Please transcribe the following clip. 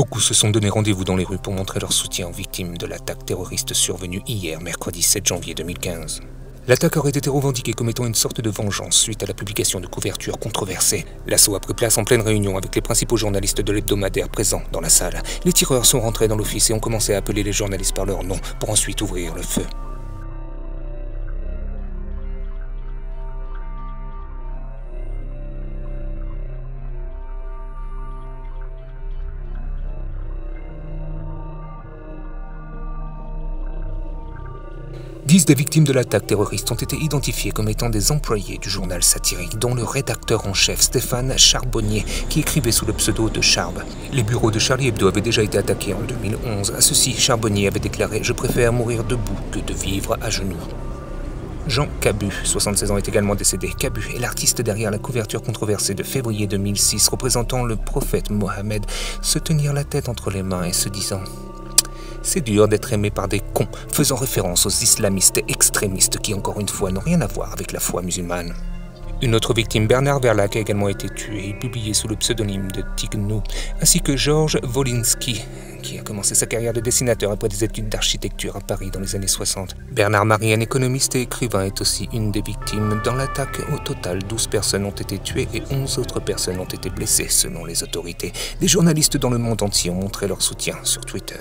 Beaucoup se sont donné rendez-vous dans les rues pour montrer leur soutien aux victimes de l'attaque terroriste survenue hier, mercredi 7 janvier 2015. L'attaque aurait été revendiquée comme étant une sorte de vengeance suite à la publication de couvertures controversées. L'assaut a pris place en pleine réunion avec les principaux journalistes de l'hebdomadaire présents dans la salle. Les tireurs sont rentrés dans l'office et ont commencé à appeler les journalistes par leur nom pour ensuite ouvrir le feu. Dix des victimes de l'attaque terroriste ont été identifiées comme étant des employés du journal satirique, dont le rédacteur en chef Stéphane Charbonnier, qui écrivait sous le pseudo de Charb. Les bureaux de Charlie Hebdo avaient déjà été attaqués en 2011. À ceci, Charbonnier avait déclaré « Je préfère mourir debout que de vivre à genoux ». Jean Cabu, 76 ans, est également décédé. Cabu est l'artiste derrière la couverture controversée de février 2006, représentant le prophète Mohammed se tenir la tête entre les mains et se disant « C'est dur d'être aimé par des cons », faisant référence aux islamistes extrémistes qui, encore une fois, n'ont rien à voir avec la foi musulmane. Une autre victime, Bernard Verlac, a également été tué et publié sous le pseudonyme de Tignou, ainsi que Georges Wolinski, qui a commencé sa carrière de dessinateur après des études d'architecture à Paris dans les années 60. Bernard Marie, un économiste et écrivain, est aussi une des victimes. Dans l'attaque, au total, 12 personnes ont été tuées et 11 autres personnes ont été blessées, selon les autorités. Des journalistes dans le monde entier ont montré leur soutien sur Twitter.